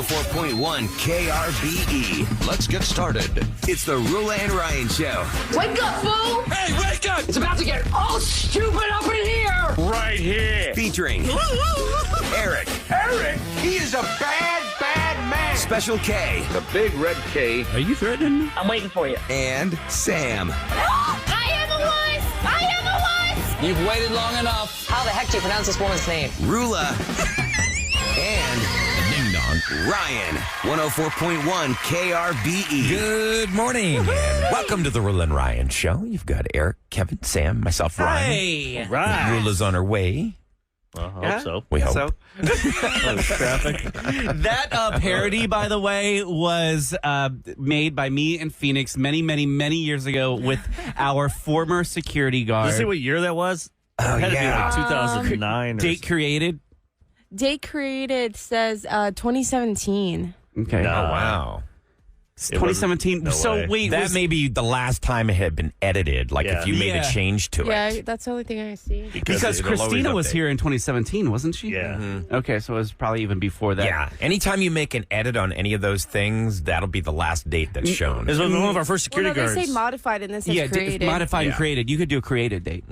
104.1 KRBE. Let's get started. It's the Roula and Ryan Show. Wake up, fool! Hey, wake up! It's about to get all stupid up in here! Right here. Featuring Eric. Eric, he is a bad, bad man. Special K. The big red K. Are you threatening me? I'm waiting for you. And Sam. I am a wife! I am a wife! You've waited long enough. How the heck do you pronounce this woman's name? Roula. And Ding dong. Ryan. 104.1 KRBE. Good morning, and welcome to the Roula and Ryan Show. You've got Eric, Kevin, Sam, myself, Ryan. Hey. Right. Roula's on her way. I hope so. We hope. So, Traffic. that parody, by the way, was made by me and Phoenix many years ago with our former security guard. Let's see what year that was. Oh, It had yeah. to be like 2009. Date created. Date created says 2017. Okay. No. Oh, wow. It's It wasn't- 2017. no so way. wait, That was, may be the last time it had been edited, like Yeah. if you made Yeah. a change to Yeah, it. that's the only thing I see. because it'll always Christina was update. here in 2017, wasn't she? Yeah. Okay, so it was probably even before that. Yeah. Anytime you make an edit on any of those things, that'll be the last date that's shown. This was one of our first Well, security no, they guards. say modified and this says Yeah, created. modified and Yeah. created. You could do a created date.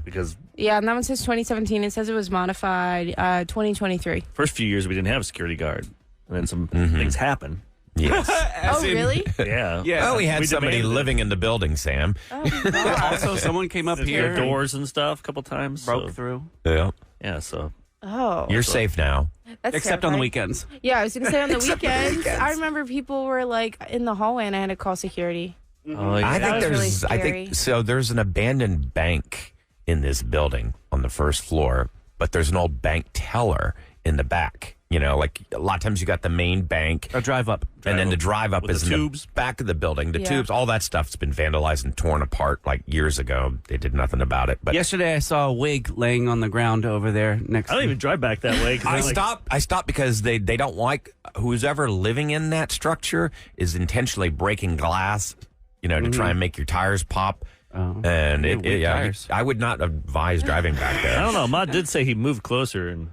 Because Yeah, and that one says 2017. It says it was modified 2023. first few years we didn't have a security guard. And then some things happened. Yes. Oh, really? Yeah. Yeah. Oh, we had somebody demanded it. living in the building, Sam. Oh, God. Also, someone came up Their here, doors and stuff a couple times. broke so, through, Yeah. Yeah, so. Oh, You're safe now. that's except on the terrifying. weekends. Yeah, I was going to say on the Except on the weekends. weekends. I remember people were like in the hallway and I had to call security. Oh, yeah. I think was there's really I scary. think so there's an abandoned bank in this building on the first floor, but there's an old bank teller in the back. You know, like a lot of times you got the main bank Or drive up. and then the drive up with is the in tubes. the back of the building. The Yeah. tubes, all that stuff's been vandalized and torn apart like years ago. They did nothing about it. But Yesterday, I saw a wig laying on the ground over there next I don't even drive back that way. 'cause I like, stopped because they don't like who's ever living in that structure is intentionally breaking glass, you know, to try and make your tires pop. Oh. And Weak tires. I would not advise driving back there. I don't know. Ahmad did say he moved closer. And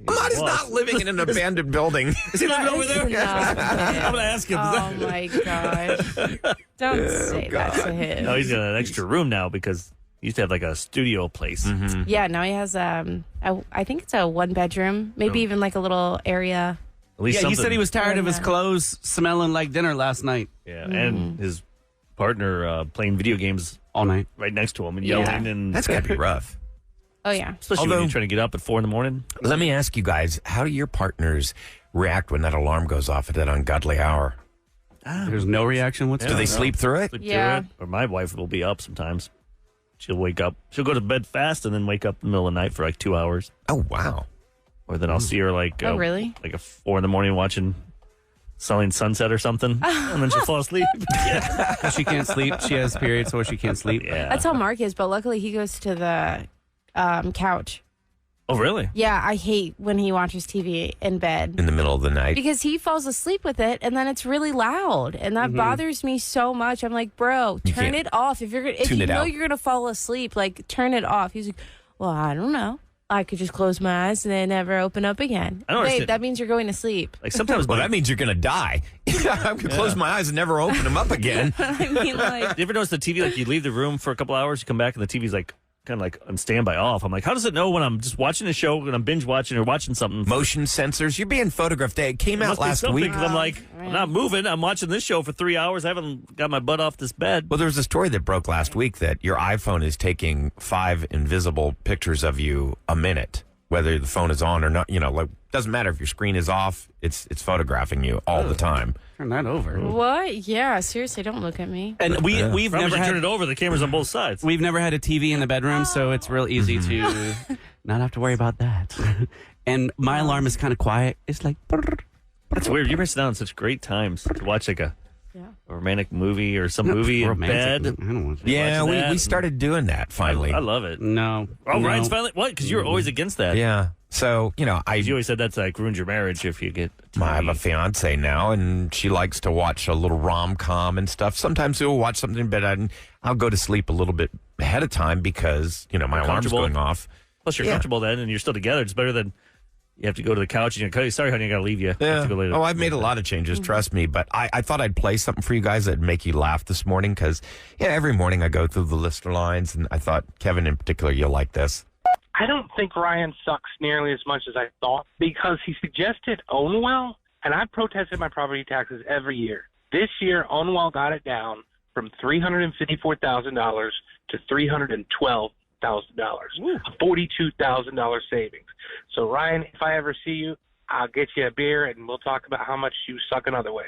Ahmad is not living in an abandoned building. Is he living over there? I'm going to ask him. Oh my gosh. Don't say that to him. No, he's got an extra room now because he used to have like a studio place. Yeah, now he has I think it's a one bedroom, maybe even like a little area. At least Yeah, he something. said he was tired of his clothes smelling like dinner last night, Yeah, and his partner playing video games all night. right next to him and Yeah. yelling. And That's got to be rough. Oh yeah. especially when Although- you're trying to get up at 4 a.m. Let me ask you guys, how do your partners react when that alarm goes off at that ungodly hour? There's no reaction Do whatsoever. they sleep through it? Sleep Yeah. through it. Or my wife will be up sometimes. She'll wake up. She'll go to bed fast and then wake up in the middle of the night for like 2 hours. Oh, wow. Or then I'll see her like Oh really? like at 4 a.m. watching Selling Sunset or something, and then she'll fall asleep. Yeah. She can't sleep. She has periods, so she can't sleep. Yeah. That's how Mark is, but luckily he goes to the couch. Oh, really? Yeah, I hate when he watches TV in bed. In the middle of the night? Because he falls asleep with it, and then it's really loud, and that bothers me so much. I'm like, bro, You turn can't it off. If tune you it know out. you're gonna fall asleep, like turn it off. He's like, well, I don't know. I could just close my eyes and then never open up again. I don't Babe, understand. that means you're going to sleep. Like sometimes, Well, that means you're going to die. I'm going to close my eyes and never open them up again. I mean, like, you ever notice the TV? Like you leave the room for a couple hours, you come back, and the TV's like kind of like on standby off. I'm like, how does it know when I'm just watching a show, when I'm binge watching or watching something? Motion sensors. You're being photographed. It came out last week. Because I'm like, I'm not moving. I'm watching this show for 3 hours. I haven't got my butt off this bed. Well, there was a story that broke last week that your iPhone is taking 5 invisible pictures of you a minute, whether the phone is on or not. You know, like doesn't matter if your screen is off. It's photographing you all the time. Turn that over. what? Yeah, seriously, don't look at me. And we've Probably never should turn had it over. The camera's on both sides. we've never had a TV in the bedroom, so it's real easy to not have to worry about that. And my alarm is kind of quiet. It's like, That's weird. You're missing out on such great times to watch like a Yeah. romantic movie or some movie in romantic. bed. I don't want to. Yeah, watching we that. started doing that finally. I love it. No. Oh, no. Ryan's finally what? Because you're always against that. Yeah. So, you know, You always said that's like ruins your marriage if you get. I have a fiance now, and she likes to watch a little rom-com and stuff. Sometimes we'll watch something in bed, and I'll go to sleep a little bit ahead of time because, you know, my alarm's comfortable. going off. Plus, you're Yeah. comfortable then, and you're still together. It's better than You have to go to the couch and you're like, sorry, honey, I got to leave you. I have to go later. Oh, I've made a lot of changes, trust me. But I thought I'd play something for you guys that'd make you laugh this morning because, every morning I go through the listener lines, and I thought, Kevin in particular, you'll like this. I don't think Ryan sucks nearly as much as I thought because he suggested Ownwell, and I've protested my property taxes every year. This year, Ownwell got it down from $354,000 to $312,000, a $42,000 savings. So, Ryan, if I ever see you, I'll get you a beer, and we'll talk about how much you suck in other ways.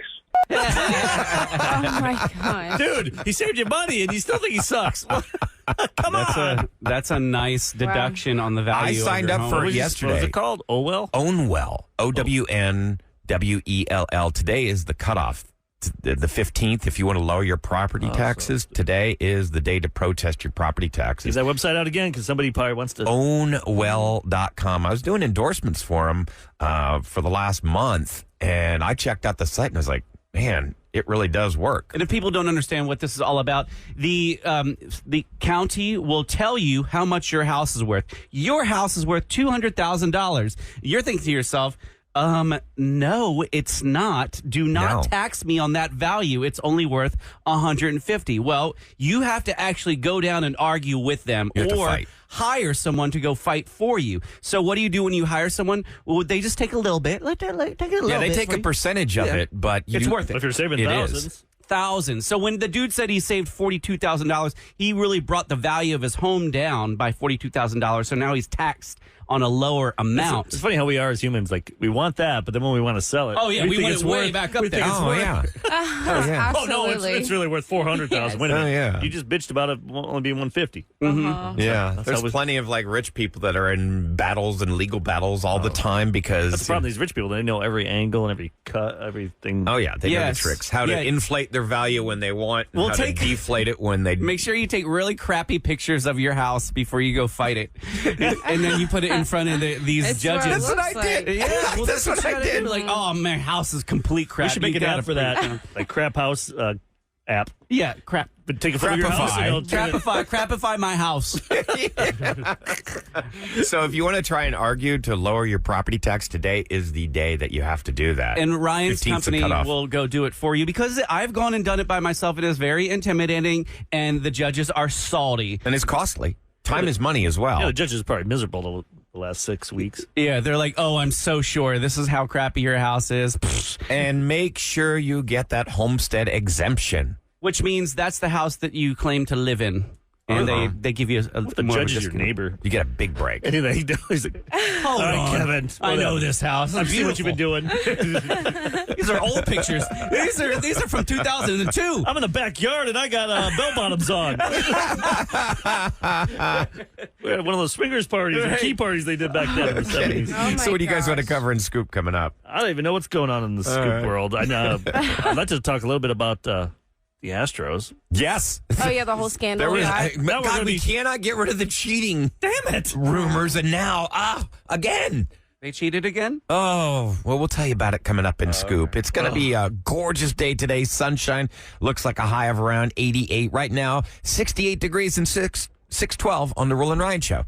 Oh, my God. Dude, he saved you money, and you still think he sucks. Come on. That's a nice deduction on the value. I signed of your up home. for What was yesterday. it called? Owell? Ownwell. OWNWELL. Today is the cutoff. The 15th, if you want to lower your property taxes, today is the day to protest your property taxes. Is that website out again? Because somebody probably wants to. Ownwell.com. I was doing endorsements for them for the last month, and I checked out the site, and I was like, man, it really does work. And if people don't understand what this is all about, the county will tell you how much your house is worth. Your house is worth $200,000. You're thinking to yourself, no, it's not. Do not tax me on that value. It's only worth $150. Well, you have to actually go down and argue with them or hire someone to go fight for you. So what do you do when you hire someone? Well, they just take a little bit. Take a little bit. Yeah, they take a percentage of it, but it's worth it. If you're saving thousands. So when the dude said he saved $42,000, he really brought the value of his home down by $42,000. So now he's taxed on a lower amount. It's funny how we are as humans. Like, we want that, but then when we want to sell it, we think want it's it way worth, back up we think there. it's Oh, worth- yeah. Oh, no, Absolutely. it's really worth $400,000. Wait a minute. Oh, yeah. You just bitched about it only being $150. Yeah, That's there's how we- plenty of like rich people that are in battles and legal battles all the time because That's the problem. These rich people, they know every angle and every cut, everything. Oh yeah, they know the Yes. tricks. How to Yeah. inflate their value when they want, and We'll how take- to deflate it when they. Make sure you take really crappy pictures of your house before you go fight it. And then you put it in front of these It's what it judges. looks I did. like. Yeah, well, That's what I did. Like, oh, my house is complete crap. we should make You an gotta app for that, like Crap House app. Yeah, crap. But take a photo of your house and it'll turn it- Crapify my house. So if you want to try and argue to lower your property tax, today is the day that you have to do that. And Ryan's 15th 's the company cutoff. will go do it for you because I've gone and done it by myself. It is very intimidating, and the judges are salty. And it's costly. Time is money as well. Yeah, the judge is probably miserable the last 6 weeks. Yeah, they're like, oh, I'm so sure this is how crappy your house is. Pfft. And make sure you get that homestead exemption. Which means that's the house that you claim to live in. And they give you a The more of a judge is your discount. neighbor. You get a big break. Anything he does, he's like, Hold all right, on. Kevin. I know whatever. this house. I've seen what you've been doing. These are old pictures. These are from 2002. I'm in the backyard and I got bell bottoms on. We had one of those swingers parties or key parties they did back then in the 70s. Oh, my So what do you guys want to gosh. cover in Scoop coming up? I don't even know what's going on in the scoop world. I'd like to talk a little bit about the Astros. Yes. Oh, yeah, the whole scandal. There was, Yeah. Now we're God, gonna we be- cannot get rid of the cheating. Damn it. Rumors, and now, again. They cheated again? Oh, well, we'll tell you about it coming up in Scoop. It's going to be a gorgeous day today. Sunshine. Looks like a high of around 88 right now. 68 degrees and 612 on the Roula and Ryan Show.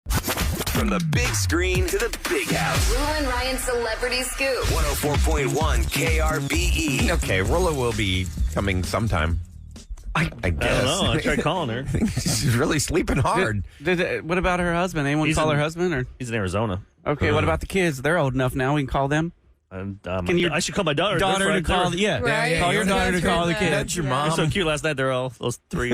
From the big screen to the big house. Roula and Ryan Celebrity Scoop. 104.1 KRBE. Okay, Roula will be coming sometime. I guess. I don't know. I tried calling her. She's really sleeping hard. What about her husband? Anyone He's call in- her husband? Or He's in Arizona. okay, what about the kids? They're old enough now. We can call them. And, Can your I should call my daughter. Daughter They're to call. friends. Yeah, Right. call your daughter to call the kids. That's your They're mom. so cute. Last night, they're all those three,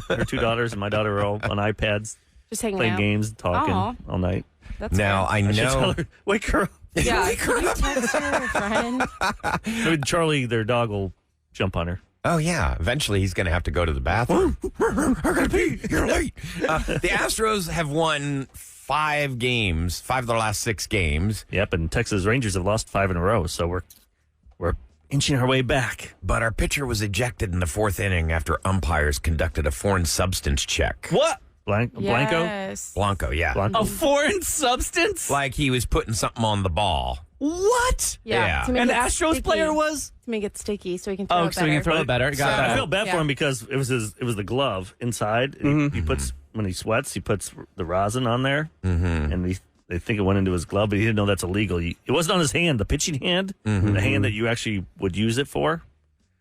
her two daughters and my daughter were all on iPads Just hanging playing out. games, talking Aw. all night. That's Now, fair. I I should tell know. her, wake her up. Yeah, can you text her, friend? I mean, Charlie, their dog, will jump on her. Oh, yeah. Eventually, he's going to have to go to the bathroom. I got to pee. You're late. The Astros have won 5 games, 5 of their last 6 games. Yep, and Texas Rangers have lost 5 in a row, so we're inching our way back. But our pitcher was ejected in the 4th inning after umpires conducted a foreign substance check. What? Blanco? Yes. Blanco, yeah. Blanco? A foreign substance? Like he was putting something on the ball. What? Yeah. To make An it Astros sticky. player was? To make it sticky so he can throw Oh, it so we can better. throw it better. Got I that. felt bad for Yeah. him because it was the glove inside. And he puts when he sweats, he puts the rosin on there, and they think it went into his glove, but he didn't know that's illegal. It wasn't on his hand, the pitching hand, the hand that you actually would use it for.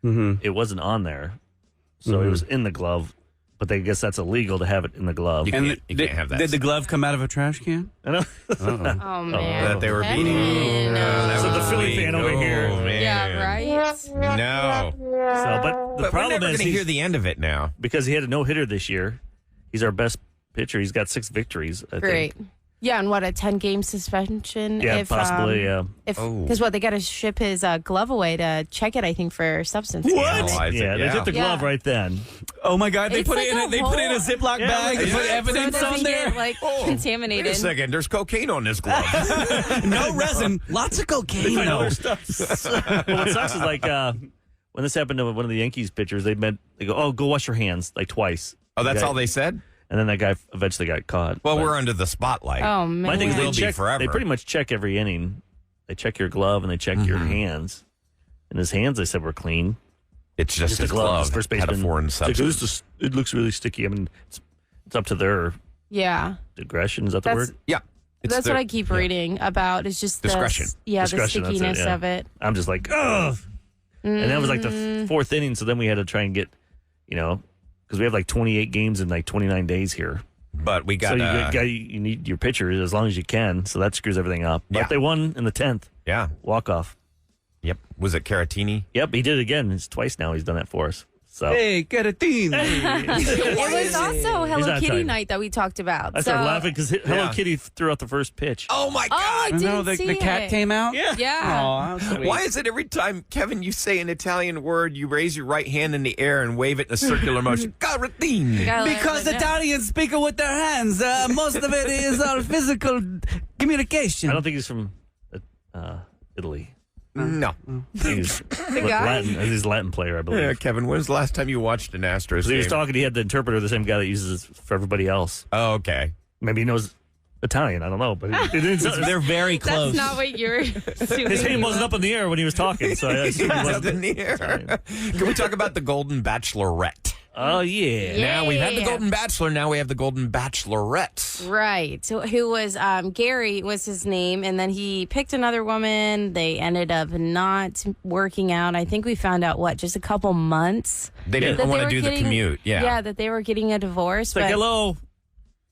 It wasn't on there. So it was in the glove, but I guess that's illegal to have it in the glove. You can't have that. Did the glove come out of a trash can? I know. Oh, man. That they were beating him. So the Philly fan over here. Man. Yeah, right? No. So, but the But we're problem never is going to hear the end of it now. because he had a no-hitter this year, he's our best pitcher. He's got 6 victories, I Great. think. Yeah, and what, a 10-game suspension? Yeah, possibly, yeah. Because they got to ship his glove away to check it, I think, for substance. Analyze it, Yeah, they took the glove Yeah. right then. Oh my God! They It's put like it in. a They put it in a Ziploc Yeah, bag. They yeah. put So it evidence doesn't on there. get, Wait contaminated. a second. There's cocaine on this glove. No resin. Lots of cocaine. Find though. other stuff. Well, what sucks is like when this happened to one of the Yankees pitchers, they go, "Oh, go wash your hands," like twice. Oh, that's Okay. all they said? And then that guy eventually got caught. Well, But we're under the spotlight. Oh, man. my thing is will be they forever. pretty much check every inning. They check your glove and they check your hands. And his hands, they said, were clean. It's just The a glove. First Had a baseman. foreign it's like, substance. it looks really sticky. I mean, it's up to their Yeah. digression. Is that the That's- word? Yeah. It's That's their- what I keep reading about. Is just Discretion. The Discretion, that's it, stickiness yeah. of it. I'm just like, ugh. And that was like the 4th inning. So then we had to try and get, because we have like 28 games in like 29 days here. But we got, So you need your pitcher as long as you can. So that screws everything up. But Yeah. they won in the 10th. yeah. Walk off. Yep. Was it Caratini? Yep, he did it again. It's twice now he's done that for us. So Hey, get a team. It was also He's Hello not Kitty Italian. night that we talked about. I started laughing because Hello Yeah. Kitty threw out the first pitch. Oh, my Oh, I didn't No, the see cat it. came out. Yeah. Yeah. Aw, sweet. Why is it every time, Kevin, you say an Italian word, you raise your right hand in the air and wave it in a circular motion? Caratini. Gotta let Because it know. Italians speak with their hands. Most of it is our physical communication. I don't think he's from Italy. No. He's guy? Latin. He's a Latin player, I believe. Yeah, Kevin, when's the last time you watched an Astros So he was game? talking. He had the interpreter, the same guy that uses it for everybody else. Oh, okay. Maybe he knows Italian. I don't know, but it didn't. They're very close. That's not what you're assuming. His hand wasn't up in the air when he was talking, so I assumed he Up wasn't. in the air. Can we talk about the Golden Bachelorette? Oh yeah. Now we've had the Yeah. Golden Bachelor. Now we have the Golden Bachelorette. Right. So who was Gary was his name, and then he picked another woman. They ended up not working out. I think we found out just a couple months. They that didn't they want to were do the getting- commute. Yeah. Yeah, that they were getting a divorce. It's like, hello,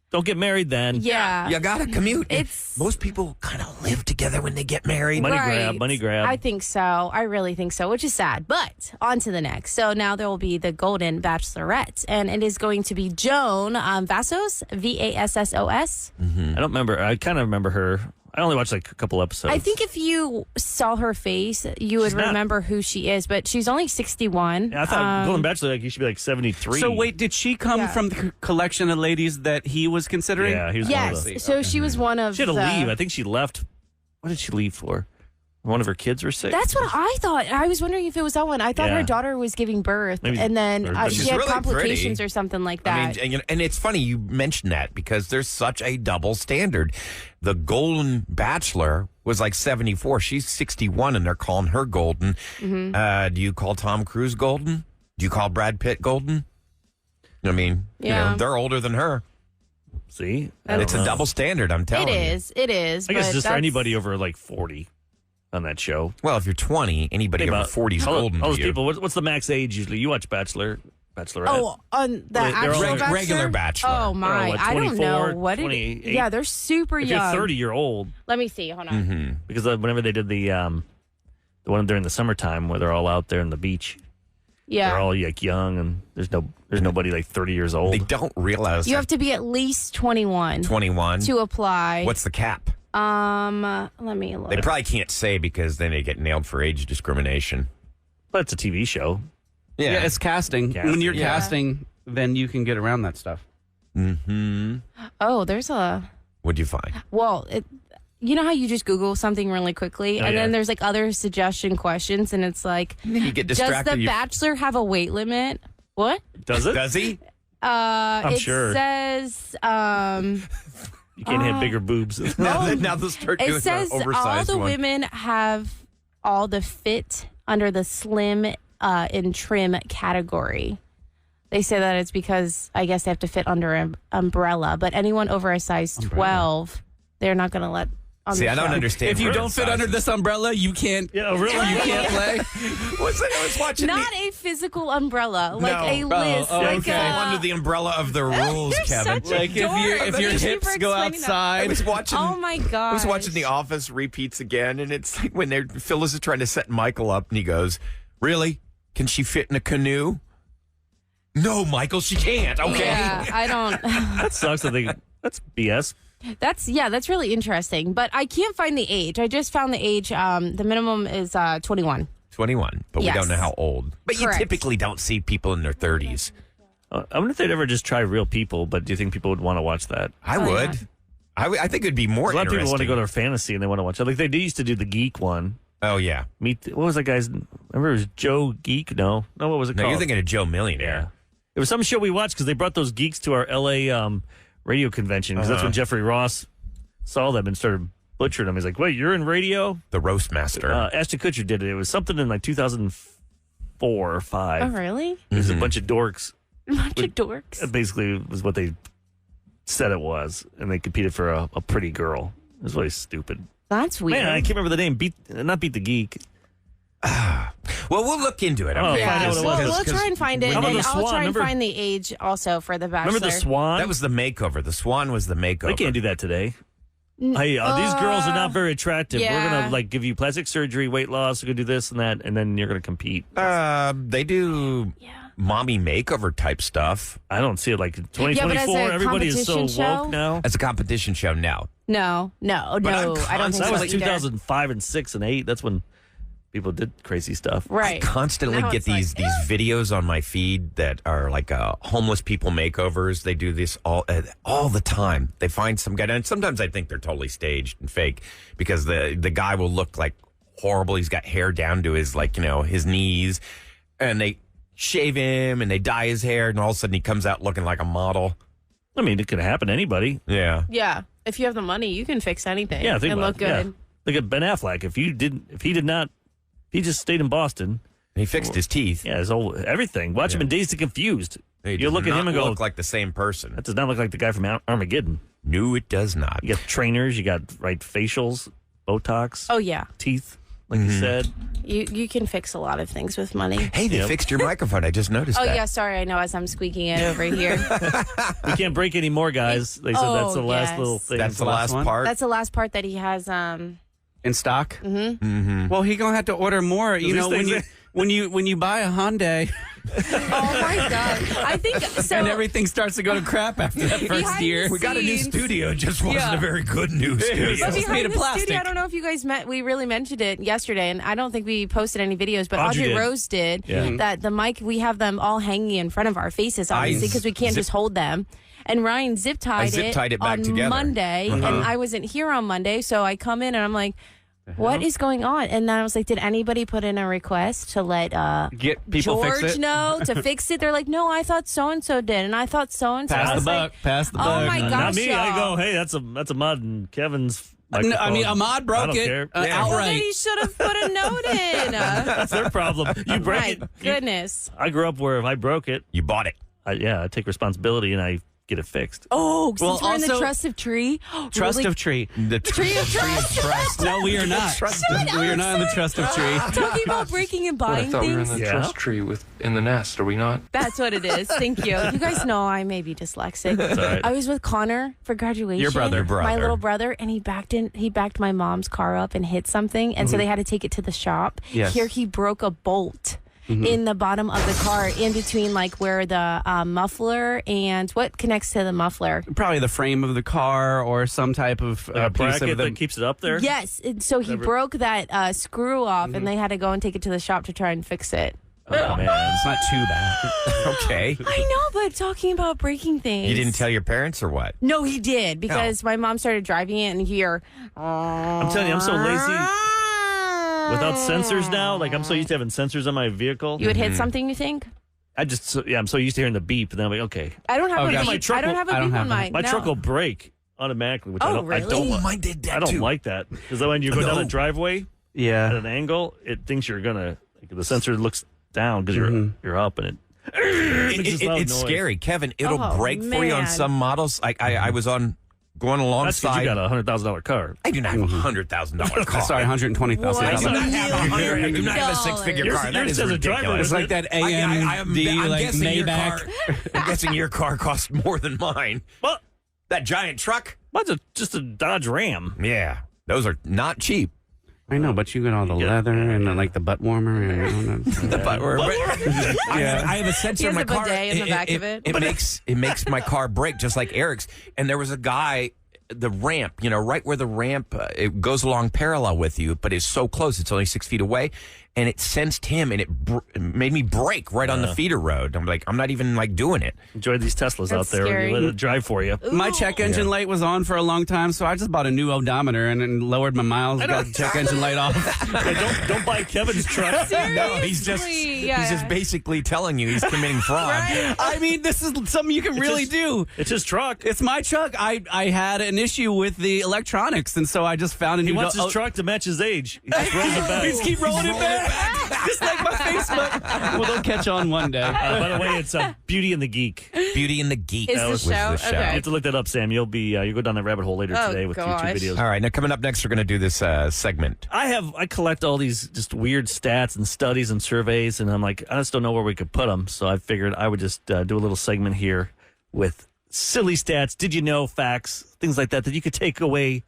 don't get married then. Yeah. You got to commute. It's- Most people kind of live together when they get married. Money grab. I think so. I really think so, which is sad. But on to the next. So now there will be the Golden Bachelorette, and it is going to be Joan Vassos, Vassos. I don't remember. I kind of remember her. I only watched like a couple episodes. I think if you saw her face, you would She's not- remember who she is, but she's only 61. I thought Golden Bachelor, like, you should be like 73. So wait, did she come Yeah. from the collection of ladies that he was considering? Yeah, he was one of Yes. the. So she was one of She had to the- leave. I think she left. What did she leave for? One of her kids were sick. That's what I thought. I was wondering if it was that one. I thought Yeah. her daughter was giving birth, Maybe- and then or- she She's had really complications pretty. or something like that. I mean, and it's funny you mentioned that because there's such a double standard. The Golden Bachelor was like 74. She's 61, and they're calling her golden. Do you call Tom Cruise golden? Do you call Brad Pitt golden? I mean, Yeah. they're older than her. See? It's a double standard, I'm telling you. It is. I guess but just for that's- anybody over like 40 on that show. Well, if you're 20, anybody Think over about 40 is all golden all to those you. people. What's the max age usually? You watch Bachelorette. Oh, on the They're all actual like Bachelor? regular Bachelor. Oh my! They're all, what, I don't 24, know what. 28? Yeah, they're super If young. you're 30, you're old. Let me see. Hold on. Because whenever they did the one during the summertime where they're all out there on the beach, Yeah, they're all like young and there's nobody like 30 years old. They don't realize you have to be at least 21 21. to apply. What's the cap? Let me look. They probably can't say because then they get nailed for age discrimination. But it's a TV show. Yeah, it's casting. Casting, When you're yeah. casting, then you can get around that stuff. Oh, there's a. What'd you find? Well, you know how you just Google something really quickly, Oh, and yeah. then there's like other suggestion questions, and it's like, You get does distracted. the Bachelor have a weight limit? What? Does it? Does he? It sure. says You can't have bigger boobs. Now they'll start doing it says the all oversized the one. women have all the fit under the slim and trim category. They say that it's because I guess they have to fit under an umbrella, but anyone over a size 12 they're not going to let on See, the I don't show. understand. If you don't fit under this umbrella, you can't. Yeah, really? You can't play. I was watching Not a physical umbrella, like No. a list. Oh, like okay. under the umbrella of the rules, You're Kevin. such a Like dork. if your Thank you hips for go explaining that. I outside. was watching. Oh my god! I was watching The Office repeats again, and it's like when Phyllis is trying to set Michael up, and he goes, "Really? Can she fit in a canoe?" No, Michael, she can't. Okay. Yeah, I don't. That sucks. That's BS. That's really interesting. But I can't find the age. I just found the age. The minimum is 21. 21, but Yes. we don't know how old. But Correct. you typically don't see people in their 30s. I wonder if they'd ever just try real people. But do you think people would want to watch that? I Oh, would. yeah. I think it'd be more A lot of people want to interesting. go to fantasy and they want to watch it. Like they used to do the Geek one. Oh, yeah. What was that guy's? Remember it was Joe Geek? No, what was it No, called? you're thinking of Joe Millionaire. It was some show we watched because they brought those geeks to our LA radio convention because that's when Jeffrey Ross saw them and started butchering them. He's like, "Wait, you're in radio?" The Roast Master. Ashton Kutcher did it. It was something in like 2004 or 5. Oh really? It was a bunch of dorks. A bunch of dorks. That basically was what they said it was, and they competed for a pretty girl. It was really stupid. That's weird. Man, I can't remember the name. Not Beat the Geek. Well, we'll look into it. Oh, Okay? find out Yeah, what it was. we'll try and find it, How and about the I'll Swan? try and Remember- find the age also for the Bachelor. Remember the Swan? That was the makeover. The Swan was the makeover. They can't do that today. Hey, these girls are not very attractive. We're yeah. gonna like give you plastic surgery, weight loss. We're gonna do this and that, and then you're gonna compete. They do mommy makeover type stuff. I don't see it like Yeah, but 2024. as a Everybody is so competition woke show? now. As a competition show now. No. But I'm I don't think That so was either. 2005 and 6 and 8. That's when people did crazy stuff. Right. I constantly Now get it's like, these videos on my feed that are like homeless people makeovers. They do this all the time. They find some guy, and sometimes I think they're totally staged and fake because the guy will look like horrible. He's got hair down to his his knees, and they shave him and they dye his hair, and all of a sudden he comes out looking like a model. I mean, it could happen to anybody. Yeah. Yeah. If you have the money, you can fix anything. Yeah, think and about look it. Yeah. good. Look at Ben Affleck. If he just stayed in Boston. He fixed his teeth. Yeah, everything. Watch him in Dazed and Confused. He You does look at him not and go, look like the same person. that does not look like the guy from Armageddon. No, it does not. You got trainers, you got facials, Botox, Oh yeah. teeth, like you said. You can fix a lot of things with money. Hey, they Yep. fixed your microphone. I just noticed Oh that. yeah, sorry. I know as I'm squeaking it over here. We can't break any more, guys. They said that's the last yes. little thing. That's the last one? part. That's the last part that he has. In stock. Mm-hmm. Well, he gonna have to order more. You These know, things when you buy a Hyundai Oh my god! I think so. and everything starts to go to crap after that first Behind year. the we got a new scenes. studio. It just wasn't Yeah. a very good new studio. But It's made behind of the plastic. studio, I don't know if you guys met. We really mentioned it yesterday, and I don't think we posted any videos. But Audrey Audrey did. Rose did. Yeah. That the mic, we have them all hanging in front of our faces, obviously, because we can't just hold them. And Ryan zip tied zip-tied it back on together. Monday, and I wasn't here on Monday, so I come in and I'm like, what is going on? And then I was like, did anybody put in a request to let Get people George fix it. know to fix it? They're like, no, I thought so and so did, and I thought so and so. Pass the buck. Pass the Oh buck. my Not gosh, me. I y'all. go, hey, that's a mud in Kevin's No, microphone. I mean, Ahmad I broke don't it care. Well, then outright. he should have put a note in. That's their problem. You break My it. goodness. I grew up where if I broke it, You bought it. I take responsibility and I get it fixed. Oh, since Well, we're in the also- trust of tree. Trust really of tree. The Tree of trust. No, we are not. We are not in the trust of tree. Talking about breaking and I buying thought we were in things. the Yeah. trust tree in the nest, are we not? That's what it is. Thank you. You guys know I may be dyslexic. all right. I was with Connor for graduation. Your brother. My little brother, and he backed my mom's car up and hit something, and so they had to take it to the shop. Yes. Here he broke a bolt. In the bottom of the car, in between like where the muffler and what connects to the muffler. Probably the frame of the car or some type of piece bracket of the. that keeps it up there. Yes, and so he broke that screw off, and they had to go and take it to the shop to try and fix it. Oh, man. It's not too bad. Okay. I know, but talking about breaking things. You didn't tell your parents or what? No, he did because my mom started driving it, and here. I'm telling you, I'm so lazy. Without sensors now, like I'm so used to having sensors on my vehicle. You would hit something, you think? I'm so used to hearing the beep, and then I'm like, okay, I don't have Oh, a gosh. My beep. truck I don't will- have a I don't beep have on that. mine. my no. truck will brake automatically, which Oh, I don't really? Mine did that I don't too. like that because when you go down No. a driveway at Yeah. an angle, it thinks you're gonna. Like, the sensor looks down because you're up, and makes this loud It's noise. scary, Kevin. It'll Oh, break for you on man. some models. I was on going That's because alongside. you got a $100,000 car. I do not have a $100,000 car. Sorry, $120,000. I do not have a six-figure car. That is Yours as a driver ridiculous. It's like that AMD, I'm like guessing your Maybach. car. I'm guessing your car costs more than mine. Well, That giant truck. what's just a Dodge Ram? Yeah, those are not cheap. I know, but you got all the leather and like the butt warmer and The butt I have a sensor He in has my a car. bidet in the back of it. It makes my car brake just like Eric's. And there was a guy, the ramp, right where the ramp it goes along parallel with you, but it's so close. It's only 6 feet away, and it sensed him, and it made me brake right on the feeder road. I'm like, I'm not even like doing it. Enjoy these Teslas out That's there. scary. Let it drive for you. My check engine light was on for a long time, so I just bought a new odometer and lowered my miles. Got the check engine light off. Hey, don't buy Kevin's truck. No, he's just basically telling you he's committing fraud. I mean, this is something you can really do. It's his truck. It's my truck. I had an issue with the electronics, and so I just found a He new. wants his truck to match his age. He just rolls it back. Just keep rolling it back, just like my Facebook. Well, they'll catch on one day. By the way, it's Beauty and the Geek. Beauty and the Geek. Is the was show? the show. You Okay. have to look that up, Sam. You'll go down that rabbit hole later Oh, today with gosh. YouTube videos. All right, now coming up next, we're going to do this segment. I collect all these just weird stats and studies and surveys, and I'm like, I just don't know where we could put them. So I figured I would just do a little segment here with silly stats, did you know facts, things like that you could take away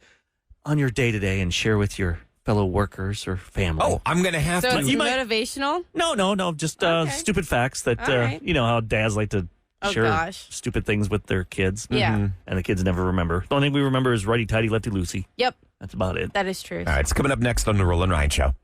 on your day to day and share with your fellow workers or family. Oh, I'm going to have So to. it's You might- motivational? No, just Okay. stupid facts that All right. you know how dads like to Oh, share gosh. stupid things with their kids. Yeah. And the kids never remember. The only thing we remember is righty tighty, lefty loosey. Yep. That's about it. That is true. All right, it's coming up next on the Roula and Ryan Show.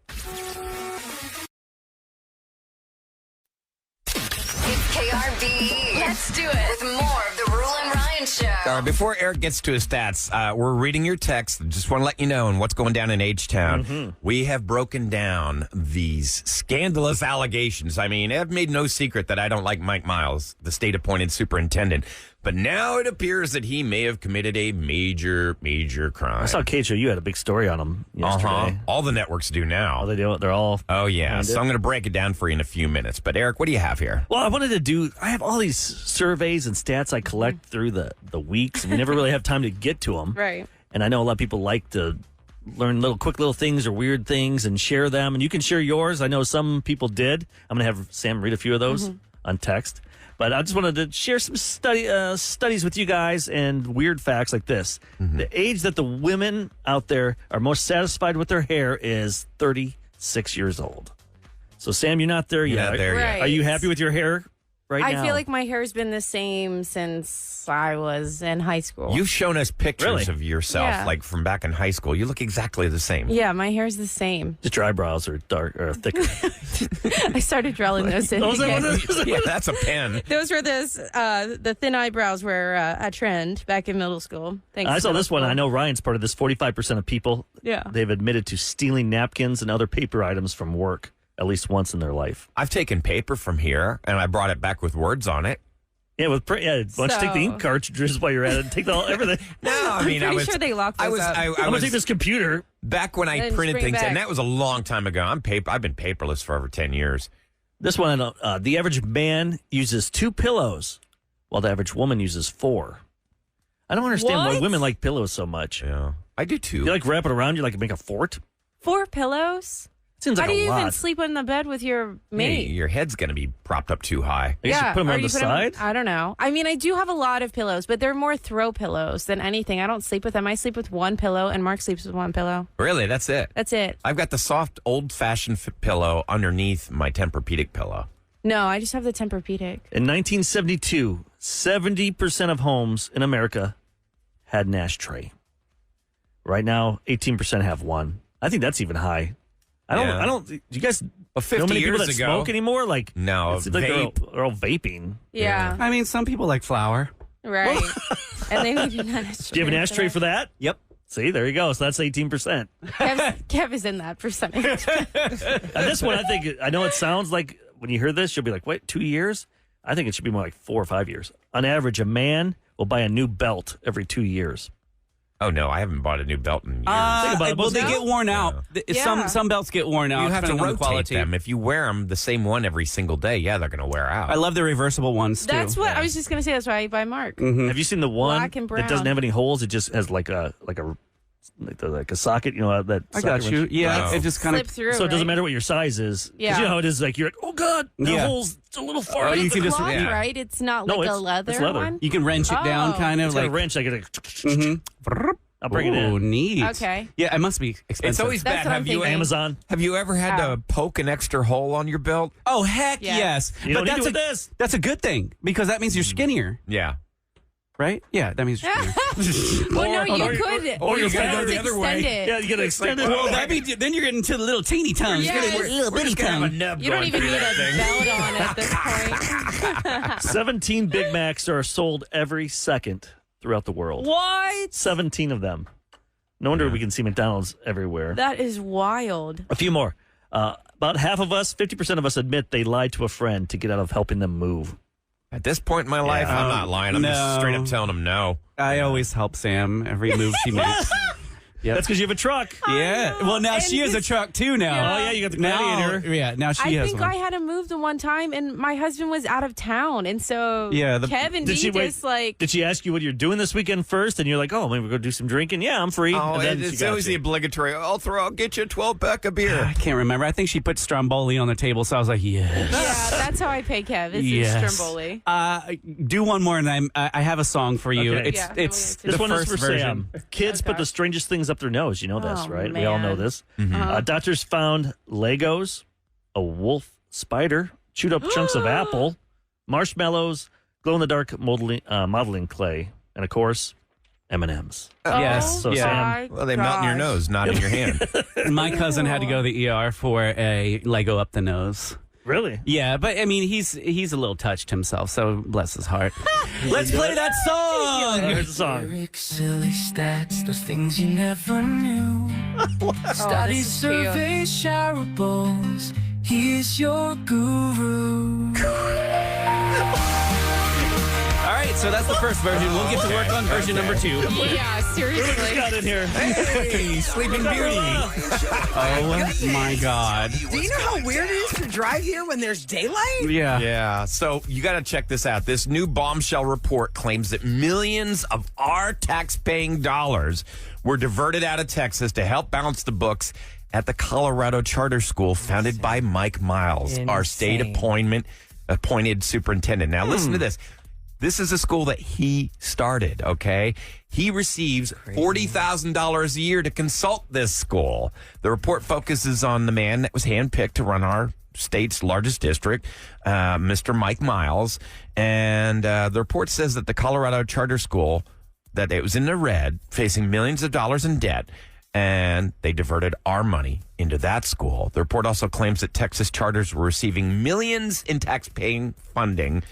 It's KRBE. Let's do it with more of the Roula and Ryan Show. All right, before Eric gets to his stats, we're reading your text. Just want to let you know and what's going down in H-Town. We have broken down these scandalous allegations. I mean, I've made no secret that I don't like Mike Miles, the state-appointed superintendent. But now it appears that he may have committed a major, major crime. I saw Kate show you had a big story on him yesterday. All the networks do now. All they do, they're all. Oh, yeah. behind So it. I'm going to break it down for you in a few minutes. But, Eric, what do you have here? Well, I have all these surveys and stats I collect through the weeks. We never really have time to get to them. Right. And I know a lot of people like to learn quick little things or weird things and share them. And you can share yours. I know some people did. I'm going to have Sam read a few of those on text. But I just wanted to share some studies with you guys and weird facts like this. The age that the women out there are most satisfied with their hair is 36 years old. So, Sam, you're not there yet. Not there yet. Right. Are you happy with your hair right now? I feel like my hair's been the same since I was in high school. You've shown us pictures Really? of yourself, Yeah. like from back in high school. You look exactly the same. Yeah, my hair's the same. Just your eyebrows are dark or thicker. I started drawing those in. Was that again. one of those? Yeah, that's a pen. Those were the thin eyebrows were a trend back in middle school. Thanks. I saw middle this one. school. I know Ryan's part of this. 45% of people, Yeah. they've admitted to stealing napkins and other paper items from work at least once in their life. I've taken paper from here, and I brought it back with words on it. Yeah, why don't you take the ink cartridges while you're at it and take everything? No, I mean, Pretty sure they locked those up. I'm going to take this computer. back when I And printed bring it things, back. and that was a long time ago. I've been paperless for over 10 years. This one, the average man uses 2 pillows, while the average woman uses 4. I don't understand why What? women like pillows so much. Yeah, I do too. You like wrap it around you like make a fort? 4 pillows? It seems like How do a you lot. even sleep in the bed with your Hey, mate? your head's going to be propped up too high. I guess you put them or on you the put 'em- side. I don't know. I mean, I do have a lot of pillows, but they're more throw pillows than anything. I don't sleep with them. I sleep with 1 pillow, and Mark sleeps with 1 pillow. Really, that's it. That's it. I've got the soft, old-fashioned pillow underneath my Tempur-Pedic pillow. No, I just have the Tempur-Pedic. In 1972, 70% of homes in America had an ashtray. Right now, 18% have one. I think that's even high. Yeah. I don't. Do you guys Well, 50 know many people years that ago- smoke anymore? Like No, it's like vape. they're all vaping. Yeah, I mean, some people like flour. right. And they need an ashtray. Do you have an ashtray for that? Yep. See, there you go. So that's 18%. Kev is in that percentage. And this one, I know it sounds like when you hear this, you'll be like, wait, 2 years? I think it should be more like 4 or 5 years. On average, a man will buy a new belt every 2 years. Oh, no, I haven't bought a new belt in years. Think about it. Well, they get worn out. Yeah. Some belts get worn out. You have to depending on the rotate quality. them. If you wear them the same one every single day, yeah, they're going to wear out. I love the reversible ones too. That's what I was just going to say. That's why I buy Mark. Have you seen the one Black and that doesn't brown. have any holes? It just has like a socket. You know that. I got socket you. wrench? Yeah, Oh. it just kind Slip of. through. So it doesn't right? matter what your size is. 'Cause Yeah. You know how it is. Like you're like, oh god, the Yeah. hole's a little far. you It's can just cloth, yeah. right? It's not No, like a it's leather, leather. one. You can wrench it down, Oh. kind of It's got like. a wrench. I get a. Mhm. I'll bring it Oh, in. neat. Okay. Yeah, it must be expensive. It's always That's bad. what I'm Have you thinking. Amazon. have you ever had Oh. to poke an extra hole on your belt? Oh heck Yeah. yes! You don't need that's to with this. That's a good thing because that means you're skinnier, Yeah. right? Yeah, that means you're skinnier. Well, no, you or- could. or you could gotta go the other way. extend it. Yeah, you get extended. well, then you're getting to the little teeny tongues. Yeah. You're getting a little bitty tongue. nub You don't even need a belt on at this point. 17 Big Macs are sold every second throughout the world. What? 17 of them. No wonder we can see McDonald's everywhere. That is wild. A few more. About half of us, 50% of us admit they lied to a friend to get out of helping them move. At this point in my life, I'm not lying. I'm just No. straight up telling them no. I always help Sam every move she makes. That's because you have a truck. Yeah. Well, now And she has a this- truck too. Now. Oh, yeah, you got the Now, Gladiator. yeah. Now she I has think one. I had to move the one time, and my husband was out of town, and so Yeah, Kevin Did D she wait? just like Did she ask you what you're doing this weekend first? And you're like, oh, maybe we'll go do some drinking. Yeah, I'm free. Oh, and then it's she got always you. the obligatory, I'll get you a 12-pack of beer. I can't remember. I think she put Stromboli on the table, so I was like, yes. yeah, that's how I pay Kev. It's Yes. Stromboli. Do one more, and I have a song for you. Okay. It's Yeah, it's we'll This the one first is for version. Sam. Kids put Okay. the strangest things up their nose. You know this, Oh, right? We all know man. this. Uh-huh. Doctors found Legos, a wolf spider, chewed up chunks of apple, marshmallows, glow-in-the-dark modeling clay, and, of course, M&Ms. Yes. So, yeah. Sam- Well, they melt in your nose, not in your hand. My cousin had to go to the ER for a Lego up the nose. Really? Yeah, but I mean, he's a little touched himself, so bless his heart. Let's play that song. Here's the song. Silly stats, those things you never knew. Study this is cute. survey sharables. He's your guru. All right, so that's the first version. We'll get to work on version number 2. Yeah, seriously. Got in here. Hey, Sleeping Beauty. Oh my God. Do you know how weird it is to drive here when there's daylight? Yeah. Yeah, so you got to check this out. This new bombshell report claims that millions of our tax-paying dollars were diverted out of Texas to help balance the books at the Colorado charter school founded by Mike Miles, our state appointed superintendent. Now, listen to this. This is a school that he started, okay? He receives $40,000 a year to consult this school. The report focuses on the man that was handpicked to run our state's largest district, Mr. Mike Miles. And the report says that the Colorado charter school, that it was in the red, facing millions of dollars in debt, and they diverted our money into that school. The report also claims that Texas charters were receiving millions in tax-paying funding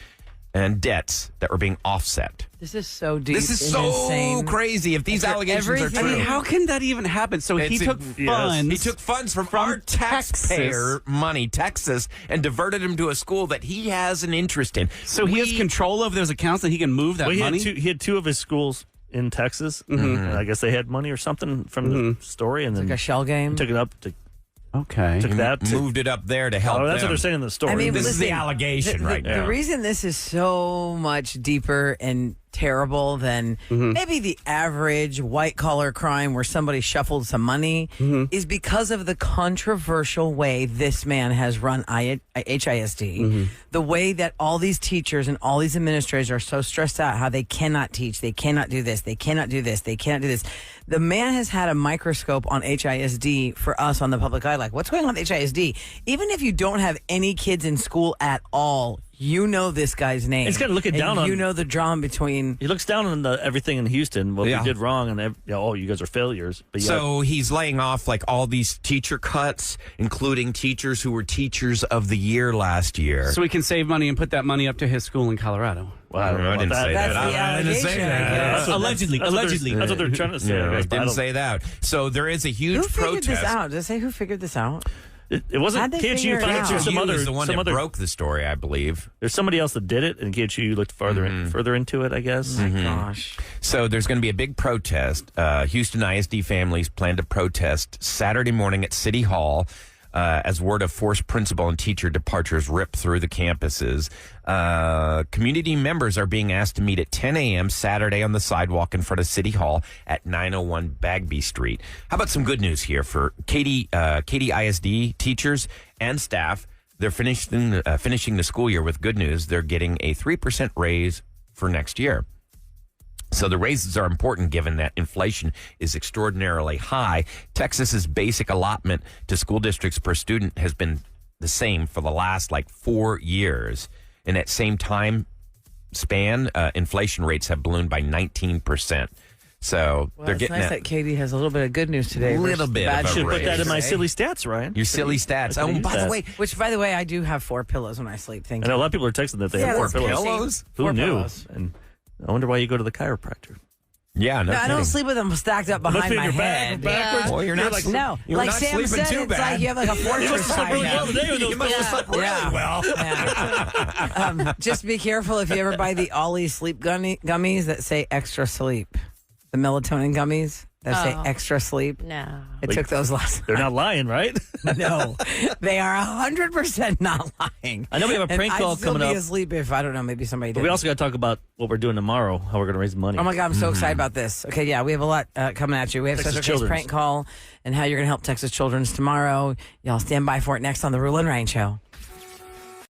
and debts that were being offset. This is so deep. This is and so insane. crazy. If these allegations are everything- true, I mean, how can that even happen? So he took funds. He took funds from our Texas. taxpayer money, Texas, and diverted them to a school that he has an interest in. So he has control of those accounts that he can move that Well, money? he had two of his schools in Texas. And I guess they had money or something from the story, and then Like a shell game. took it up to Okay. took that. To, Moved it up there to help oh, that's what them. they're saying in the story. I mean, This is the listen, allegation right now. The reason this is so much deeper and terrible than maybe the average white collar crime where somebody shuffled some money is because of the controversial way this man has run HISD. The way that all these teachers and all these administrators are so stressed out how they cannot teach, they cannot do this, they cannot do this, they cannot do this. The man has had a microscope on HISD for us on the public eye. Like, what's going on with HISD? Even if you don't have any kids in school at all, you know this guy's name. It's gotta look it And down on- You know the drama between. he looks down on everything in Houston. What Yeah. we did wrong, and you guys are failures. But yeah, So he's laying off like all these teacher cuts, including teachers who were teachers of the year last year. So he can save money and put that money up to his school in Colorado. well, I don't know I about didn't that. say That's that. the I didn't say allegation, I that. guess. That's what- Allegedly, that's what they're- allegedly. That's what they're trying to say. Yeah, I I guess, but I didn't don't- say that. So there is a huge Who figured protest. this out? Does it say who figured this out? It wasn't How'd they Can't You figure it found it out? through some You other was the one some that other broke the story, I believe. There's somebody else that did it, and Can't You looked further into it, I guess. Oh my gosh. So there's going to be a big protest. Houston ISD families plan to protest Saturday morning at City Hall as word of forced principal and teacher departures rip through the campuses. Community members are being asked to meet at 10 a.m. Saturday on the sidewalk in front of City Hall at 901 Bagby Street. How about some good news here for Katy ISD teachers and staff? They're finishing the school year with good news. They're getting a 3% raise for next year. So the raises are important given that inflation is extraordinarily high. Texas's basic allotment to school districts per student has been the same for the last 4 years. In that same time span, inflation rates have ballooned by 19%. So Well, they're it's getting nice that Katie has a little bit of good news today. A little versus bit the of bad a Should news. put that in my Right? silly stats, Ryan. your silly stats. I can Oh, use by the that. way, Which, by the way, I do have 4 pillows when I sleep. Thank I know a you. lot of people are texting that they Yeah, have 4 that's pillows. pillows? Who 4 knew? pillows. And I wonder why you go to the chiropractor. yeah, no, No, I don't kidding. sleep with them stacked up behind Lifting my your head. backwards. Well, you're not like, No, You're like not Sam sleeping said, too it's bad. like you have like a You fortress must have slept really well today with those You must have slept really Yeah. well. Yeah. Just be careful if you ever buy the Ollie sleep gummies that say extra sleep. The melatonin gummies that say extra sleep. No. I took those last They're not lying, right? No, they are 100% not lying. I know we have a prank and call I'd still coming be up. asleep if, I don't know, maybe somebody did. But we also got to talk about what we're doing tomorrow, how we're going to raise money. Oh my God, I'm so excited about this. Okay, yeah, we have a lot coming at you. We have Texas Special Case Children's. Prank Call and how you're going to help Texas Children's tomorrow. Y'all stand by for it next on the Roula and Ryan Show.